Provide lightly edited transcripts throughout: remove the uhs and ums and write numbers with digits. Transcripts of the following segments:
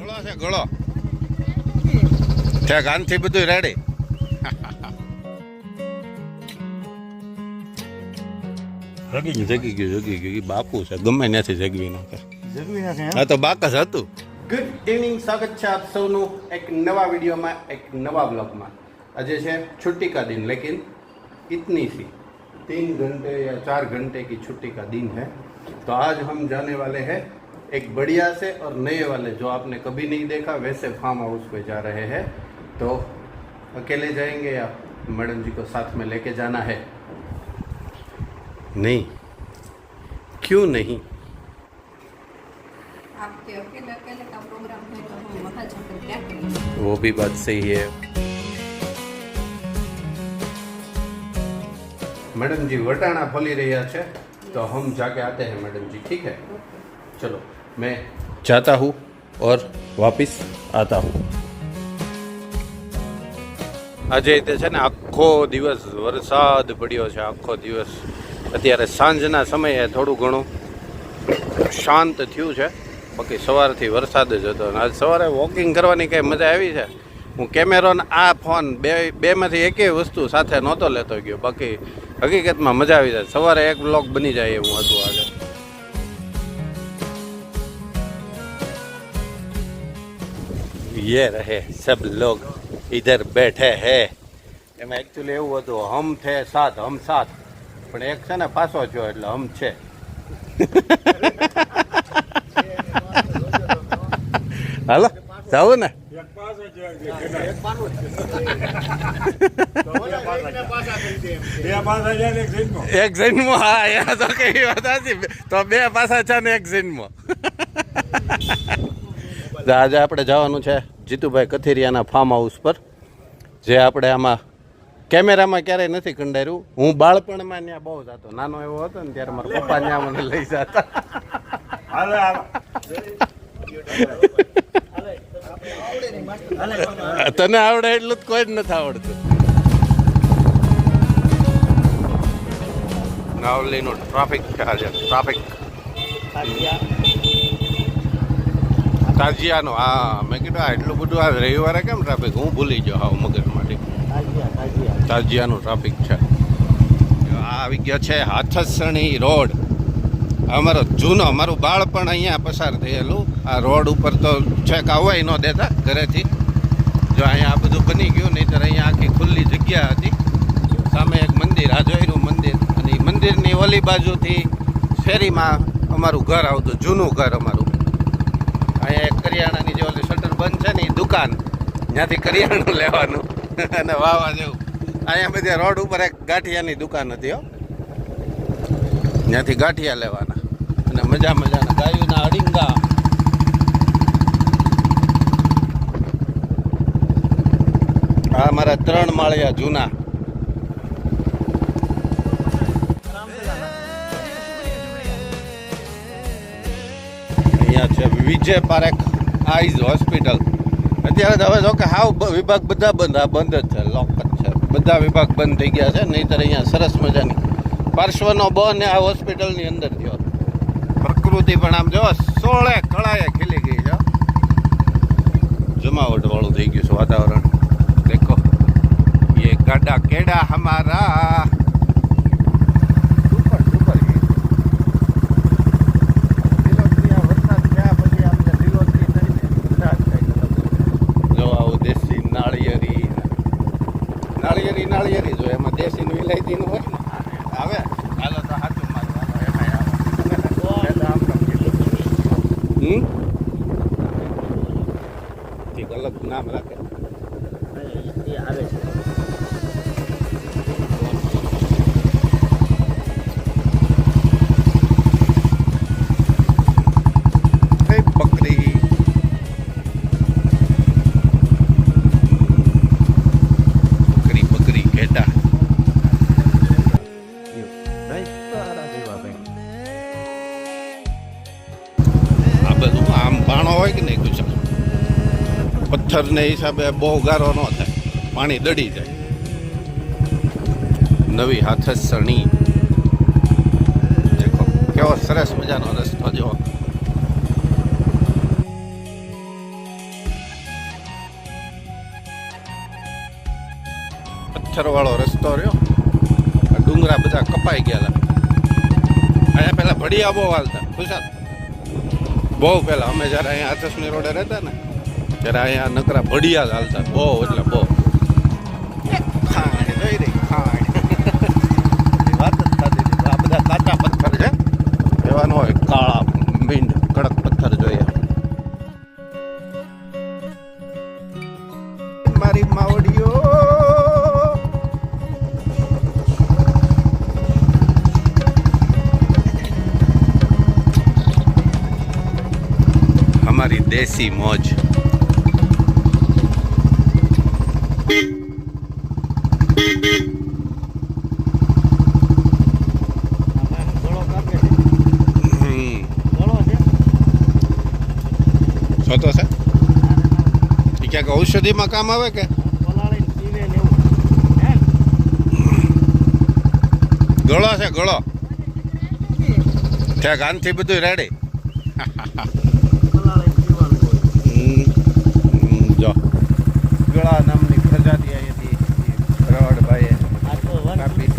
ગળો છે ગળો ઠેક આનથી બધું રેડી. જગી ગયું બાપુ છે ગમે ત્યાંથી જગવી નાખે. હા તો બાકસ હતું. ગુડ ઇવનિંગ, સ્વાગત છે આપ સૌનું એક નવા વિડીયોમાં, એક નવા ब्लॉग में। આજે છે छुट्टी का दिन, लेकिन इतनी सी 3 घंटे या 4 घंटे की छुट्टी का दिन है। तो आज हम जाने वाले हैं एक बढ़िया से और नए वाले, जो आपने कभी नहीं देखा वैसे फार्म हाउस पे जा रहे हैं। तो अकेले जाएंगे या मैडम जी को साथ में लेके जाना है? नहीं, क्यों नहीं? आपके अकेले अकेले का प्रोग्राम है तो हम वहाँ जाकर क्या करेंगे? वो भी बात सही है। मैडम जी वटाना फली रहा है, तो हम जाके आते हैं मैडम जी, ठीक है? चलो मैं जाता हूँ और वापस आता हूँ। આજે તે છે ને આખો દિવસ વરસાદ પડ્યો છે, આખો દિવસ. અત્યારે સાંજના સમયે થોડું ઘણું શાંત થયું છે, બાકી સવારથી વરસાદ જ હતો. આજ સવારે વોકિંગ કરવાની કંઈ મજા આવી છે. હું કેમેરો ને આ ફોન બેમાંથી એકેય વસ્તુ સાથે નહોતો લેતો ગયો, બાકી હકીકતમાં મજા આવી જાય. સવારે એક બ્લોગ બની જાય એવું હતું આજે. ये रहे सब लोग इधर बैठे हैं. એમાં એકચ્યુઅલી એવું હતું, હમ થે સાથ, હમ સાથ, પણ એક છે ને પાછો થયો એટલે હમ છે. હાલો જાવું ને? એક જન્મો. હા યા તો કઈ વાત હતી, તો બે પાસા છે ને એક જન્મો. આજે આપણે જવાનું છે જીતુભાઈ કથિરિયાના ફાર્મ હાઉસ પર, જે આપણે આમાં કેમેરામાં ક્યારેય નથી કંડાર્યું. હું બાળપણમાં ત્યાં બહુ જતો, નાનો એવો હતો ને ત્યારે મારા પપ્પા ત્યાં મને લઈ જતા. તને આવડે એટલું જ કોઈ જ નથી આવડતું. નાવલીનું ટ્રાફિક છે આજે, ટ્રાફિક તાજિયાનો. હા મેં કીધું આ એટલું બધું આ રવિવારે કેમ ટ્રાફિક, હું ભૂલી ગયો હાવ મગજમાંથી. તાજિયાનું ટ્રાફિક છે. આ આવી ગયો છે હાથસણી રોડ. અમારો જૂનો, અમારું બાળપણ અહીંયા પસાર થયેલું. આ રોડ ઉપર તો છેક આવવાય ન દેતા ઘરેથી. જો અહીંયા આ બધું બની ગયું, નહીંતર અહીંયા આખી ખુલ્લી જગ્યા હતી. સામે એક મંદિર, રાજોઈનું મંદિર, અને એ મંદિરની ઓલી બાજુથી શેરીમાં અમારું ઘર આવતું, જૂનું ઘર અમારું. અહીંયા એક કરિયાણાની જે ઓલી શટર બંધ છે ને એ દુકાન, ત્યાંથી કરિયાણું લેવાનું અને વાવા જેવું. અહીંયા બધી રોડ ઉપર એક ગાંઠિયાની દુકાન હતી હો, ત્યાંથી ગાંઠિયા લેવાના અને મજા મજાના ગાયોના અડીંગા. આ મારા 3 માળિયા જૂના. અહીંયા છે વિજય પારેખ આઈઝ હોસ્પિટલ. અત્યારે તો હવે જો કે હાવ વિભાગ બધા બંધ, આ બંધ જ છે, લોક જ છે, બધા વિભાગ બંધ થઈ ગયા છે. નહીંતર અહીંયા સરસ મજાની પાર્શ્વનો બંધ આ હોસ્પિટલની અંદર થયો. પ્રકૃતિ પણ આમ જો 16 કળાએ ખીલી ગઈ છે, જમાવટ વાળું થઈ ગયું છે વાતાવરણ. દેખો ये गाड़ा केड़ा हमारा. નાળિયેરી જો એમાં દેશીનું ઇલાયચીનું હોય ને આવે. હાલો તો સાચું મારું એક અલગ નામ રાખે આવે છે. પથ્થરને હિસાબે બહુ ગારો ન થાય, પાણી દડી જાય. નવી હાથસણી દેખો કેવો સરસ મજાનો રસ્તો. જો પથ્થરવાળો રસ્તો રહ્યો, આ ડુંગરા બધા કપાઈ ગયેલા. અહીંયા પહેલાં ભડિયા બહુ હાલતા ખુશાલ, બહુ પહેલાં અમે જ્યારે અહીંયા હાથસની રોડે રહેતા ને ત્યારે અહીંયા નકરા ભડિયા જ હાલતા, બહુ એટલે બહુ. ખાણ જોઈ રહી ખાણ વાત જ થતી હતી. આ બધા કાચા પથ્થર છે, એવા ન હોય કાળા મીંડ કડક પથ્થર જોઈએ. મારી માવડીઓ हमारी देसी मौज. તો છે એ ક્યાંક ઔષધિમાં કામ આવે કે ગળો છે ગળો ત્યાં ગાનથી બધું રેડી. જો ગળા નામની પ્રજાતિ અહીંયાથી રવડભાઈએ કાપી.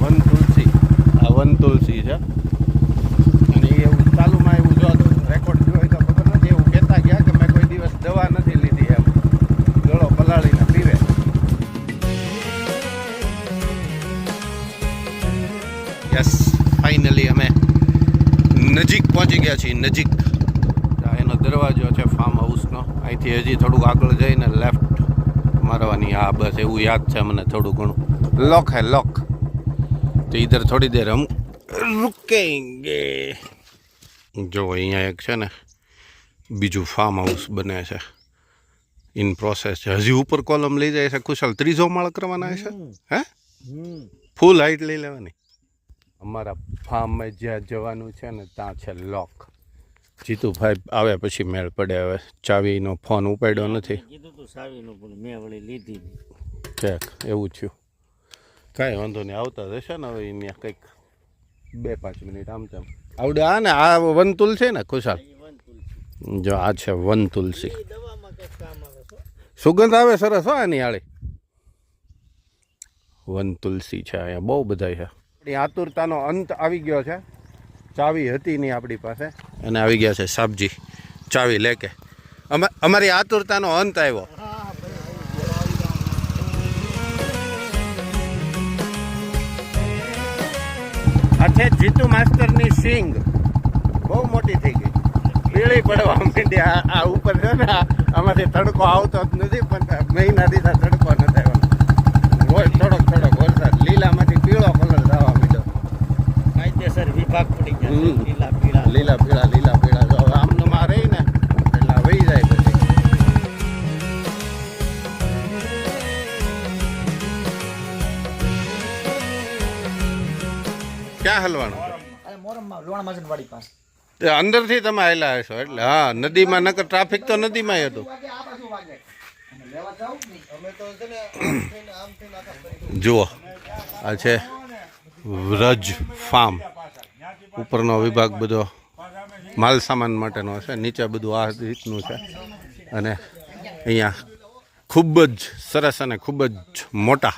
વન તુલસી, આ વન તુલસી છે અને એવું ચાલુમાં એવું જો રેકોર્ડ જોયો તો ખબર નથી, એવું કહેતા ગયા કે મેં કોઈ દિવસ દવા નથી લીધી એમ, ગળો પલાળીને પીવે. યસ, ફાઇનલી અમે નજીક પહોંચી ગયા છીએ, નજીક. એનો દરવાજો છે ફાર્મ હાઉસનો. અહીંથી હજી થોડુંક આગળ જઈને લેફ્ટ મારવાની. હા બસ એવું યાદ છે મને થોડું ઘણું. લોક હે લોક, તો ઇધર થોડી દેર હમ રૂકેંગે. જો અહીંયા એક છે ને બીજું ફાર્મ હાઉસ બને છે, ઇન પ્રોસેસ છે. હજી ઉપર કોલમ લઈ જાય છે કુશલ, 3જો માળ કરવાના છે. હે ફૂલ હાઈટ લઈ લેવાની. અમારા ફાર્મમાં જ્યાં જવાનું છે ને ત્યાં છે લોક. જીતુભાઈ આવે પછી મેળ પડે. હવે ચાવીનો ફોન ઉપાડ્યો નથી. ઠીક એવું થયું, કાંઈ વાંધો નહીં, આવતા જશે ને હવે અહીંયા કંઈક 2-5 મિનિટ આમ તેમ આવડે. આ ને આ વન તુલસી ને ખુશાલ, જો આ છે વન તુલસી. સુગંધ આવે સરસ હો આની આળી. વન તુલસી છે અહીંયા બહુ બધા છે. આપણી આતુરતાનો અંત આવી ગયો છે. ચાવી હતી નહીં આપણી પાસે અને આવી ગયા છે સાબજી ચાવી લે કે. અમારી આતુરતાનો અંત આવ્યો. આ છે જીતુ માસ્ટરની સિંગ, બહુ મોટી થઈ ગઈ, પીળી પડવા માંડી. આ ઉપર છે ને આમાંથી તડકો આવતો જ નથી, પણ મહિનાથી તડકો નથી આવ્યો. રોજ થોડોક થોડોક વરસાદ, લીલામાંથી પીળો કલર થવા માંડ્યો. કાયદેસર વિભાગ પડી ગયા, લીલા પીળા લીલા પીળા લીલા પીળા. જો આમનું માં રહી ને એટલે વહી જાય પછી. ક્યાં હલવાનું? અંદરથી તમે આવેલા હશો એટલે. હા, નદીમાં નકર ટ્રાફિક તો નદીમાં હતું. જુઓ આ છે વ્રજ ફાર્મ. ઉપરનો વિભાગ બધો માલ સામાન માટેનો છે, નીચે બધું આ રીતનું છે. અને અહીંયા ખૂબ જ સરસ અને ખૂબ જ મોટા,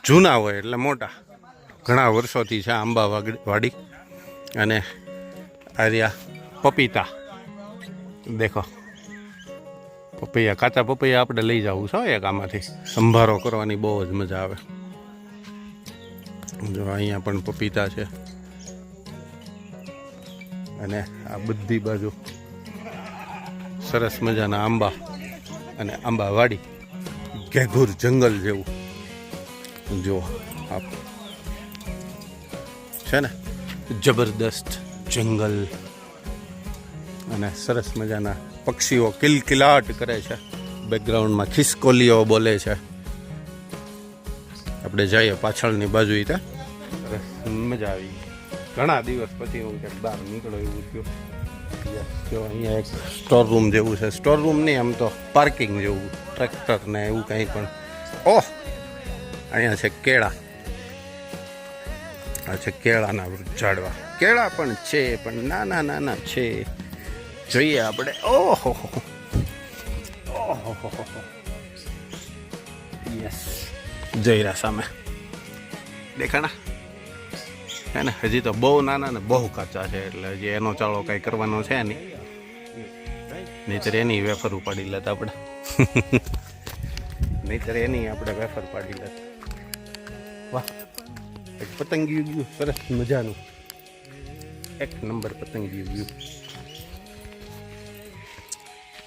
જૂના હોય એટલે મોટા, ઘણા વર્ષોથી છે આંબાવાડી. અને આ રહ્યા પપીતા, દેખો પપૈયા, કાચા પપૈયા આપણે લઈ જવું છે એક આમાંથી. સંભારો કરવાની બહુ જ મજા આવે. જો અહીંયા પણ પપીતા છે. અને આ બધી બાજુ સરસ મજાના આંબા અને આંબાવાડી, ઘેઘૂર જંગલ જેવું. જો આપ છે ને જબરદસ્ત જંગલ. અને સરસ મજાના પક્ષીઓ કિલકિલાટ કરે છે, બેકગ્રાઉન્ડમાં ખિસકોલીઓ બોલે છે. આપણે જઈએ પાછળની બાજુ. ત્યાં સરસ મજા આવી. ઘણા દિવસ પછી હું ક્યાંક બહાર નીકળો એવું થયું. જો અહીંયા એક સ્ટોર રૂમ જેવું છે. સ્ટોર રૂમ નહીં, આમ તો પાર્કિંગ જેવું, ટ્રેક્ટર ને એવું કંઈ પણ. ઓહ, અહીંયા છે કેળા. આ છે કેળાના ઝાડવા. કેળા પણ છે, પણ નાના નાના છે. જોઈએ આપણે. ઓહો ઓહો, યસ. જયરા સામે દેખાણા હે ને. હજી તો બહુ નાના ને બહુ કાચા છે, એટલે હજી એનો ચાળો કાંઈ કરવાનો છે નહીં, નહીંતર એની વેફર ઉપાડી લેતા આપણે. નહીંતર એની આપણે વેફર પાડી લેતા. વાહ, એક પતંગિયું ગયું સરસ મજાનું, એક નંબર પતંગિયું ગયું.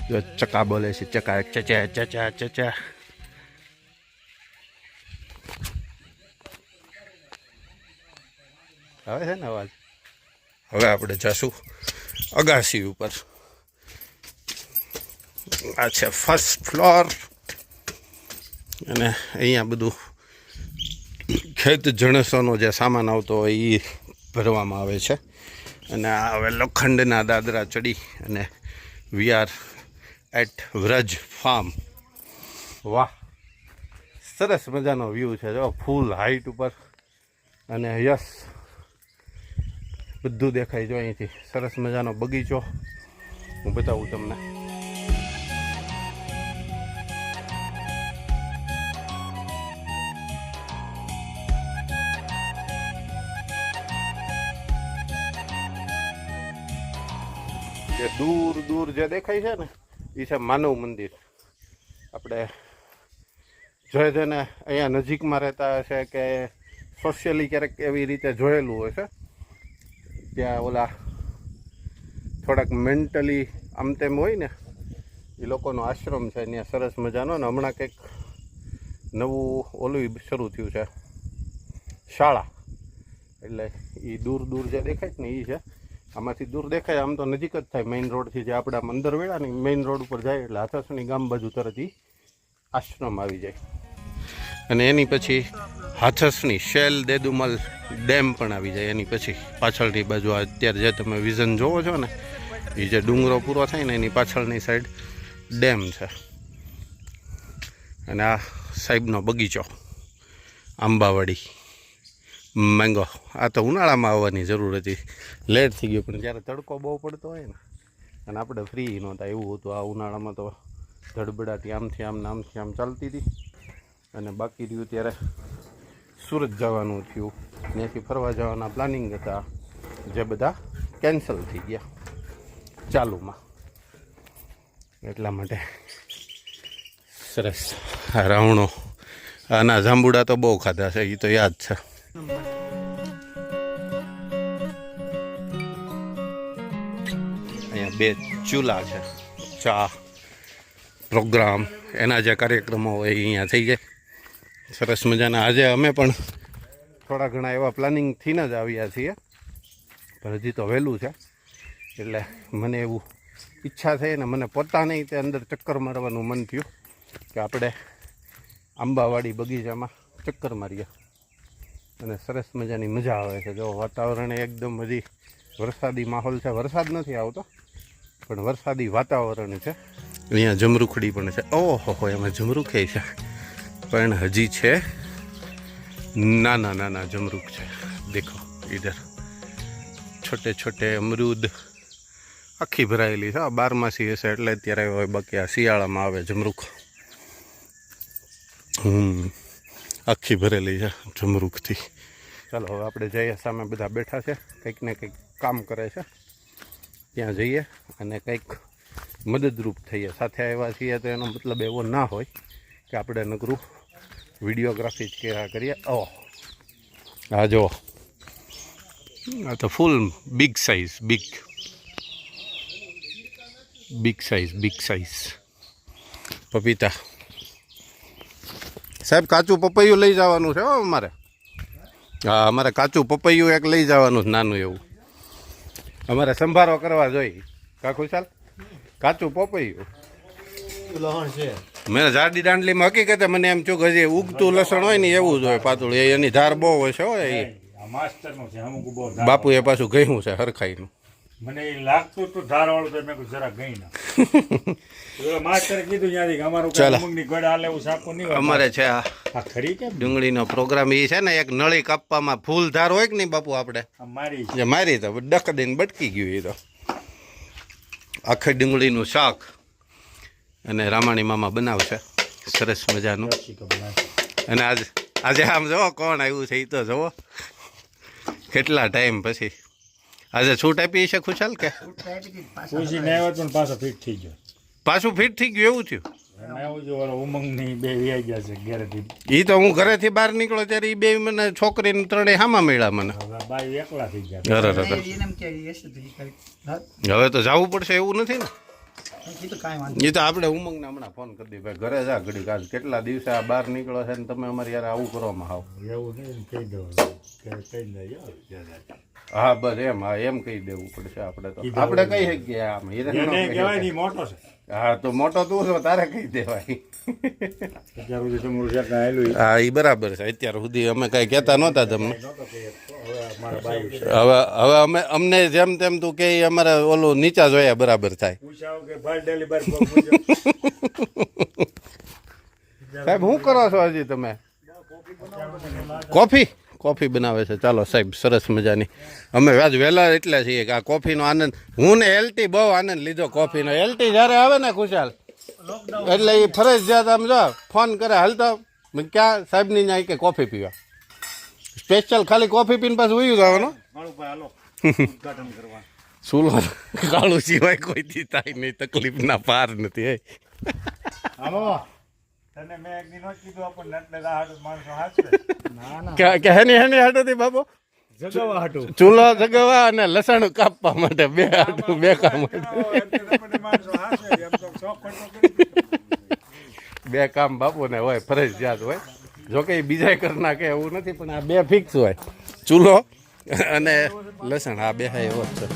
જો ચકા બોલે છે, ચકા ચચા ચચા ચચા. આવે છે ને અવાજ. હવે આપણે જશું અગાસી ઉપર. આ છે ફર્સ્ટ ફ્લોર, અને અહીંયા બધું ખેત જણસોનો જે સામાન આવતો હોય એ ભરવામાં આવે છે. અને આ હવે લોખંડના દાદરા ચડી અને we are at Vraj farm. વાહ, સરસ મજાનો વ્યૂ છે જો, ફૂલ હાઈટ ઉપર. અને યસ, બધું દેખાય જો અહીંથી. સરસ મજાનો બગીચો હું બતાવું તમને. જે દૂર દૂર જે દેખાય છે ને એ છે માનવ મંદિર. આપણે જોઈએ છે ને અહીંયા નજીકમાં રહેતા હશે કે સોશિયલી ક્યારેક એવી રીતે જોયેલું હોય છે, ત્યાં ઓલા થોડાક મેન્ટલી આમ તેમ હોય ને એ લોકોનો આશ્રમ છે ત્યાં સરસ મજાનો. ને હમણાં કંઈક નવું ઓલું શરૂ થયું છે, શાળા. એટલે એ દૂર દૂર જે દેખાય ને એ છે. આમાંથી દૂર દેખાય, આમ તો નજીક જ થાય મેઇન રોડથી. જે આપણે આમ અંદર વેળા ને મેઇન રોડ ઉપર જાય એટલે હાથસણી ગામ બાજુ તરત એ આશ્રમ આવી જાય. અને એની પછી હાથસણી શેલ દેદુમલ ડેમ પણ આવી જાય. એની પછી પાછળની બાજુ અત્યારે જે તમે વિઝન જોવો છો ને એ જે ડુંગરો પૂરો થાય ને એની પાછળની સાઈડ ડેમ છે. અને આ સાહેબનો બગીચો આંબાવાડી મેંગો. આ તો ઉનાળામાં આવવાની જરૂર હતી, લેટ થઈ ગયું. પણ જ્યારે તડકો બહુ પડતો હોય ને અને આપણે ફ્રી નહોતા એવું હતું. આ ઉનાળામાં તો ધડબડાટી આમથી આમ આમથી આમ ચાલતી હતી. અને બાકી રહ્યું ત્યારે સુરત જવાનું થયું, ત્યાંથી ફરવા જવાના પ્લાનિંગ હતા, જે બધા કેન્સલ થઈ ગયા ચાલુમાં. એટલા માટે સરસ રાવણો. આના જાંબુડા તો બહુ ખાધા છે, એ તો યાદ છે. અહીંયા બે ચૂલા છે, ચા પ્રોગ્રામ એના જે કાર્યક્રમો હોય અહીંયા થઈ જાય સરસ મજાના. આજે અમે પણ થોડા ઘણા એવા પ્લાનિંગથી જ આવ્યા છીએ, પણ હજી તો વહેલું છે. એટલે મને એવું ઈચ્છા થઈ ને મને પોતાને તે અંદર ચક્કર મારવાનું મન થયું કે આપણે આંબાવાડી બગીચામાં ચક્કર મારીએ. અને સરસ મજાની મજા આવે છે. જો વાતાવરણ એકદમ હજી વરસાદી માહોલ છે. વરસાદ નથી આવતો પણ વરસાદી વાતાવરણ છે. અહીંયા જમરૂખડી પણ છે. ઓહો, એમાં જમરૂખે છે પણ હજી છે નાના નાના જમરૂખ છે. દેખો ઇધર છોટે છોટે અમરૂદ. આખી ભરાયેલી છે. 12માસી હશે એટલે અત્યારે હોય, બાકી આ શિયાળામાં આવે જમરૂખ. આખી ભરેલી છે જમરૂખથી. ચાલો હવે આપણે જઈએ. સામે બધા બેઠા છે, કંઈક ને કંઈક કામ કરે છે. ત્યાં જઈએ અને કંઈક મદદરૂપ થઈએ. સાથે આવ્યા છીએ તો એનો મતલબ એવો ના હોય કે આપણે નકરું વિડીયોગ્રાફી જ કરીએ. ઓહ, હા જો, આ તો ફૂલ બિગ સાઇઝ, બિગ સાઇઝ પપીતા. સાહેબ કાચું પપૈયું લઈ જવાનું છે હો અમારે. હા, અમારે કાચું પપૈયું એક લઈ જવાનું છે નાનું એવું. અમારે સંભારો કરવા જોઈએ. કાકુ ચાલ, કાચું પપૈયું લહણ છે. મેં જાડી દાંડલીમાં હકીકતે મને એમ છું કે હજી ઉગતું લસણ હોય ને એવું જ હોય પાતળું. એની ધાર બહુ હોય છે. હોય એ માસ્ટરનું છે, અમુક બહુ બાપુએ પાછું કહ્યું છે હરખાઈનું. મને લાગતું તું ધારવાળું તો મેં કીધું જરા ગઈ ના. માસ્ટરે કીધું ત્યાંથી કે અમારું અમુકની ગળ હાલે એવું સાપું નહીં હોય. અમારે છે આ ખરી કેમ ડુંગળીનો પ્રોગ્રામ એ છે ને, એક નળી કાપવામાં ફૂલ ધાર હોય કે નહીં બાપુ આપણે મારી જે મારી તો ડક દઈને બટકી ગયું. એ તો આખી ડુંગળીનું શાક અને રામાણી મામા બનાવશે સરસ મજાનું. અને આજ આજે આમ જોવો કોણ આવ્યું છે એ તો જોવો કેટલા ટાઈમ પછી આજે છૂટ આપી છે ખુશાલ કે પૂછીને આવ્યો પણ પાછો ફિટ થઈ ગયો પાછું ફિટ થઈ ગયું એવું થયું અને આવું જો ઓલો ઉમંગની બે વ્યાઈ ગયા છે ઘરેથી એ તો હું ઘરેથી બહાર નીકળો ત્યારે એ બે મને છોકરીને ત્રણેય હામાં મળ્યા મને હવે બાઈ એકલા થઈ ગયા અરે હવે તો જવું પડશે એવું નથી ને એ તો આપણે ઉમંગને હમણાં ફોન કરી દઈએ ભાઈ ઘરે જા ઘડી કાલ કેટલા દિવસે આ બહાર નીકળો છે ને તમે અમારે યાર આવું કરવામાં આવો એવું નહીં કહી દેવાનું કહી દે હા બસ એમ હા એમ કહી દેવું પડશે આપણે તો આપણે કહી શકીએ આમ કહેવાય નહીં મોટો છે હા તો મોટો તું છો તારે કહી દેવાય અત્યાર સુધી તમારું જે કાંઈ આવેલું હા એ બરાબર છે અત્યાર સુધી અમે કાંઈ કહેતા નહોતા તમને હવે અમે અમને જેમ તેમ તું કે અમારે ઓલું નીચા જોયા બરાબર થાય સાહેબ શું કરો છો હજી તમે કોફી બનાવે છે ચાલો સાહેબ સરસ મજાની અમે વ્યાજ વહેલા એટલે છીએ કે આ કોફીનો આનંદ હું ને એલટી બહુ આનંદ લીધો કોફીનો એલટી જ્યારે આવે ને ખુશાલ એટલે એ ફરજિયાત આમ જો ફોન કરે હાલતો ક્યાં સાહેબની ત્યાં કે કોફી પીવા સ્પેશિયલ ખાલી કોફી પીને પાછું ઉયું જવાનું સુલો કાળું સિવાય કોઈ દી થાય નહીં તકલીફના પાર નથી હે તને મેં એક દિન કીધું આપણને એટલે માણસો કે હેની હાટોથી બાબો ચૂલો જગાવવા અને લસણ કાપવા માટે બે કામ બે કામ બાપુને હોય ફરજિયાત હોય જોકે એ બીજા કરી નાખે એવું નથી પણ આ બે ફિક્સ હોય ચૂલો અને લસણ આ બે હા એવો જ છે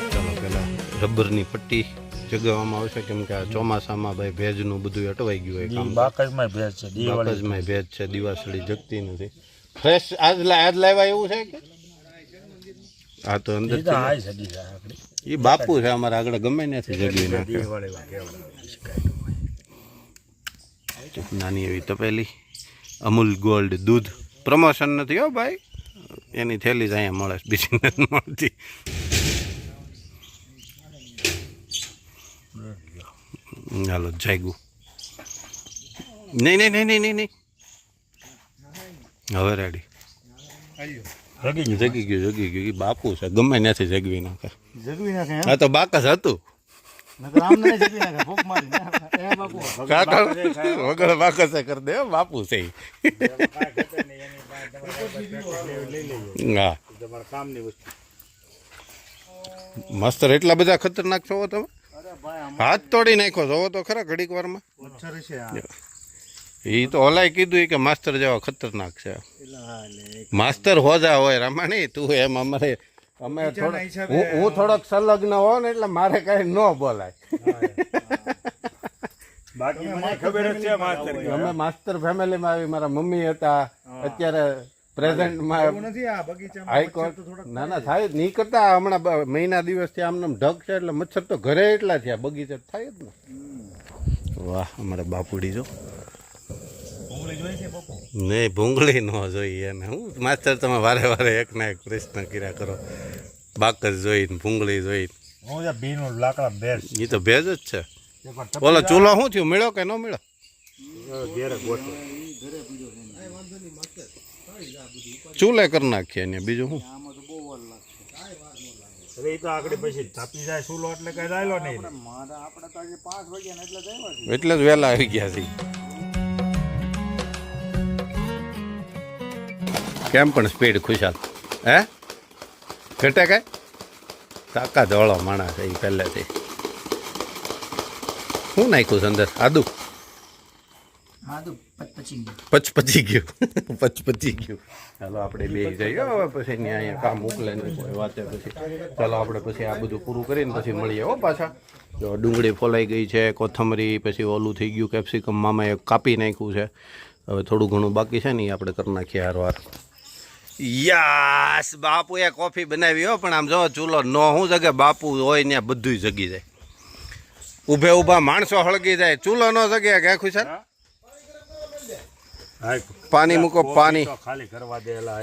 ચાલો પેલા રબરની પટ્ટી જગાવવામાં આવશે કેમ કે આ ચોમાસામાં ભાઈ ભેજનું બધું અટવાઈ ગયું હોય કામ બાકસમાં ભેજ છે બાકસમાં ભેજ છે દિવાસળી જગતી નથી ફ્રેશ આજ લાવ્યા એવું છે કે આ તો અંદર એ બાપુ છે અમારા આગળ ગમે નથી જગવી નાખે નાની એવી તપેલી અમૂલ ગોલ્ડ દૂધ પ્રમોશન નથી હો ભાઈ એની થેલી જ અહીંયા મળે બીજી નથી મળતી હાલો જાગ્યું નહીં હવે રેડી જગી ગયું એ બાપુ છે ગમે નથી જગવી નાખે હા તો બાકસ હતું વગર બાકસે કરી દે બાપુ છે હા માસ્તર એટલા બધા ખતરનાક છો તમે હાથ તોડી નાખો જોવો તો ખરા ઘડીક વારમાં એ તો ઓલાય કીધું કે માસ્તર જેવા ખતરનાક છે માસ્તર હોજા હોય રમાણી તું એમ અમારે અમે હું થોડોક સંલગ્ન હો ને એટલે મારે કઈ ન બોલાય અમે માસ્તર ફેમિલીમાં આવી મારા મમ્મી હતા અત્યારે પ્રેઝન્ટમાં હાઈકોર્ટ ના થાય નહીં કરતા હમણાં મહિના દિવસથી આમને ઢગ છે એટલે મચ્છર તો ઘરે એટલા થયા બગીચા થાય જ ને વાહ અમારે બાપુડી જો નહીં ભૂંગળી ન જોઈએ ને હું માસ્તર તમે વારે વારે એક ના એક પ્રશ્ન કર્યા કરો બાકસ જોઈને ભૂંગળી જોઈને એ તો ભેજ જ છે બોલો ચૂલો શું થયું મળ્યો કે ન મળ્યો ચૂલે કરી નાખીએ ને બીજું શું એટલે જ વહેલા આવી ગયા છે કેમ પણ સ્પીડ ખુશાલ હે ઘટે કાંઈ કાકા ધોળો માણસ એ પહેલેથી શું નાખ્યું છે અંદર આદુ પચપચી ગયું ચાલો આપણે બે જઈએ હવે પછી અહીંયા કામ મોકલે નહીં કોઈ વાતે પછી ચાલો આપણે પછી આ બધું પૂરું કરીને પછી મળીએ હો પાછા જો ડુંગળી ફોલાઈ ગઈ છે કોથમરી પછી ઓલું થઈ ગયું કેપ્સિકમ મામાએ કાપી નાખ્યું છે હવે થોડું ઘણું બાકી છે ને એ આપણે કરી નાખીએ હારવાર યસ બાપુએ કોફી બનાવી હો પણ આમ જો ચૂલો નો શું જગે બાપુ હોય ત્યાં બધું જગી જાય ઊભે ઊભા માણસો હળગી જાય ચૂલો ન જગે કે ખુશાલ પાણી મૂકો પાણી ખાલી કરવા દેલા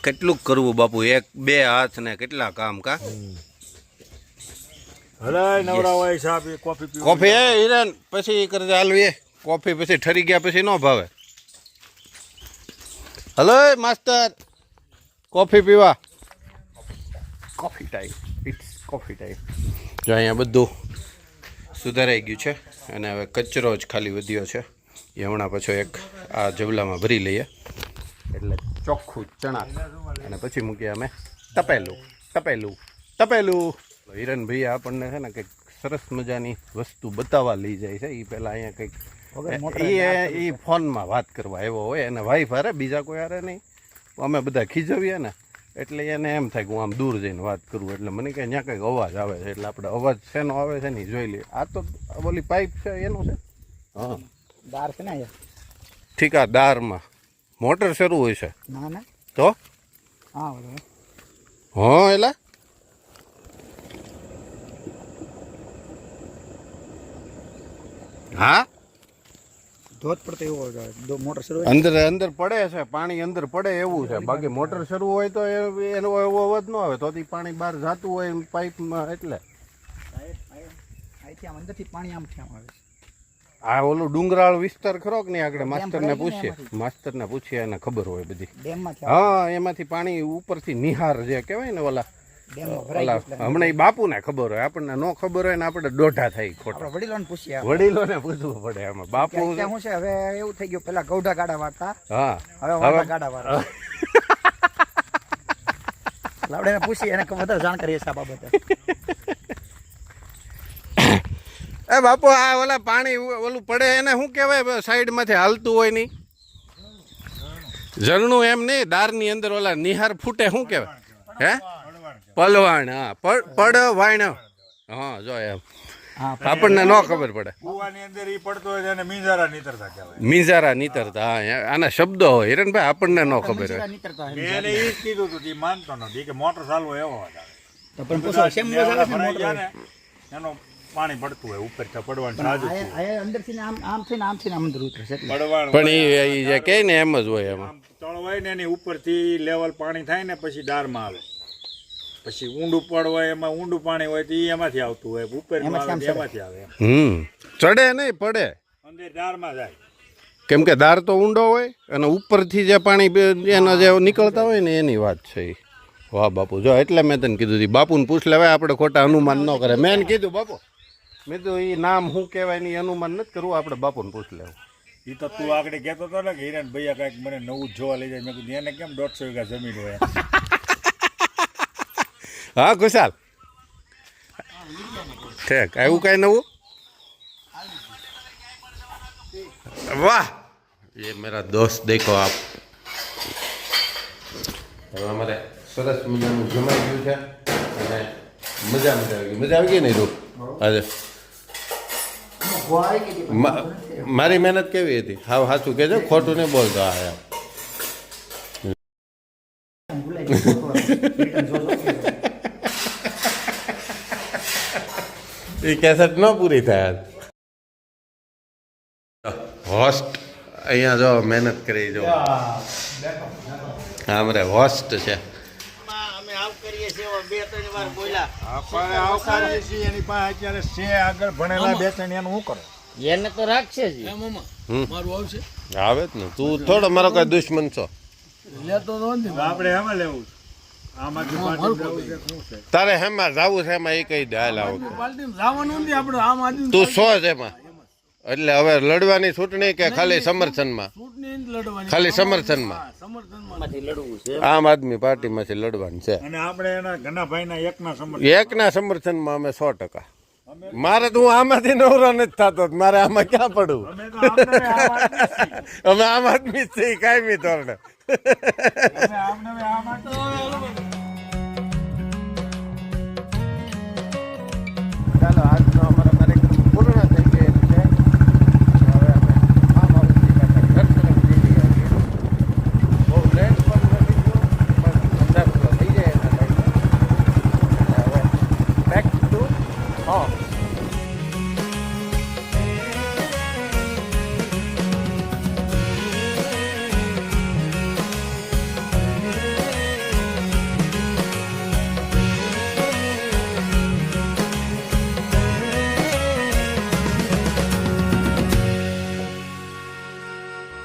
કેટલું કરવું બાપુ એક બે હાથ ને કેટલા કામ કા હલાય નવરા હોય ચા પી કોફી પી કોફી એ હિરેન પછી કરજે હાલવી કોફી પછી ઠરી ગયા પછી ન ભાવે હલો માસ્ટર કોફી પીવા coffee time it's coffee time જો અહીંયા બધું સુધારાઈ ગયું છે અને હવે કચરો જ ખાલી વધ્યો છે એ હમણાં પાછો એક આ જબલામાં ભરી લઈએ એટલે ચોખ્ખું ચણા અને પછી મૂકીએ અમે તપેલું હિરણભાઈ આપણને છે ને કંઈક સરસ મજાની વસ્તુ બતાવવા લઈ જાય છે એ પહેલાં અહીંયા કંઈક એ ફોનમાં વાત કરવા આવ્યો હોય અને વાઈફ હારે બીજા કોઈ હારે નહીં અમે બધા ખીજવીએ ને એટલે એને એમ થાય કે હું આમ દૂર જઈને વાત કરું એટલે મને કહે ત્યાં કંઈક અવાજ આવે છે એટલે આપણે અવાજ શેનો આવે છે ને એ જોઈ લઈએ આ તો ઓલી પાઇપ છે એનું છે હા દાર છે ને ઠીક આ દારમાં મોટર શરૂ હોય છે ના ના તો હા બરાબર હા એલા હા ધોધ પડતો એવો મોટર શરૂ અંદર પડે છે પાણી અંદર પડે એવું છે બાકી મોટર શરૂ હોય તો એનો એવો અવાજ ન આવે તો પાણી બહાર જતું હોય પાઇપમાં એટલે અહીંથી આમ અંદરથી પાણી આમથી આમ આવે છે આ ઓલું ડુંગરાળ વિસ્તાર ખરો કે નહીં આગળ માસ્ટરને પૂછીએ એને ખબર હોય બધી ડેમમાંથી હા એમાંથી પાણી ઉપરથી નિહાર જે કહેવાય ને ઓલા હમણાં એ બાપુને ખબર હોય આપણને ન ખબર હોય ને આપણે દોઢા થાય ખોટા વડીલોને પૂછીએ વડીલોને પૂછવું પડે એમાં બાપુ શું છે હવે એવું થઈ ગયું પેલા ગૌઢા ગાડા વાળતા હા હવે વાળા ગાડા વાળા લાવડે પૂછી એને વધારે જાણકારી છે આ બાબતે એ બાપુ આ ઓલા પાણી ઓલું પડે એને શું કહેવાય સાઈડમાંથી હાલતું હોય નહીં ઝરણું એમ નહીં દારની અંદર ઓલા નિહાર ફૂટે શું કહેવાય હે પલવાણ હા પડવાણ હા જો એમ આપણને ન ખબર પડે કુવાની અંદર ઈ પડતો હોય એને મીંજારા નીતરતા કહેવાય મીંજારા નીતરતા હા આના શબ્દો હોય હિરણભાઈ આપણને ન ખબર હોય મેં એને ઈ જ કીધું હતું ઈ માનતો નથી કે મોટર ચાલુ એવો અવાજ આવે તો પણ પૂછો શેમ મજા આવે ભરાઈ ગયા ને એનો પાણી પડતું હોય ઉપર પડવાનું સાજુ અંદરથી આમથી ને આમથી અંદર ઉતરે છે પડવાનું પણ એ જે કહે ને એમ જ હોય એમાં તળ હોય ને એની ઉપરથી લેવલ પાણી થાય ને પછી દારમાં આવે પછી ઊંડું પડ હોય એમાં ઊંડું પાણી હોય તો એ એમાંથી આવતું હોય ઉપર એમાંથી આવે ચડે નહીં પડે અંદર દારમાં જાય કેમ કે દાર તો ઊંડો હોય અને ઉપરથી જે પાણી એના જે નીકળતા હોય ને એની વાત છે વાહ બાપુ જો એટલે મેં તને કીધું હતું બાપુને પૂછ લેવાય આપણે ખોટા અનુમાન ન કરે મેં એને કીધું બાપુ મેં તો એ નામ શું કહેવાય ને અનુમાન નથી કરવું આપણે બાપુને પૂછ લેવું એ તો તું આગળ કહેતો હતો ને કે હિરેન ભૈયા કાંઈક મને નવું જ જોવા લઈ જાય મેં કીધું એને કેમ 150 વીઘા જમીન હોય હા ખુશાલ ઠીક આવ્યું કાંઈ નવું વાહ ये मेरा दोस्त देखो आप હવે અમારે સરસ મજાનું જમાઈ ગયું છે અને મજા આવી ગઈ નહીં રૂપ આજે મારી મહેનત કેવી હતી હાવ સાચું કહેજો ખોટું નહીં બોલતો આ યાર એ કેસેટ ન પૂરી થાય હોસ્ટ અહીંયા જો મહેનત કરી જો હા અમારે હોસ્ટ છે એને તો રાખશે જ આવે જ ને તું થોડો મારો કઈ દુશ્મન છો આપણે એમાં લેવું તારે હેમાં જાવું છે એમાં એ કહી દે હાલ આવું તું સો જ એમાં એટલે હવે લડવાની ચૂંટણી કે ખાલી સમર્થનમાં ખાલી સમર્થનમાં આમ આદમી પાર્ટીમાંથી લડવાનું છે અને આપણે એના ઘણા ભાઈના એકના સમર્થનમાં અમે 100%. મારે તો હું આમાંથી નવરો નથી થતો મારે આમાં ક્યાં પડવું અમે આમ આદમી છીએ કાયમી ધોરણે ચાલો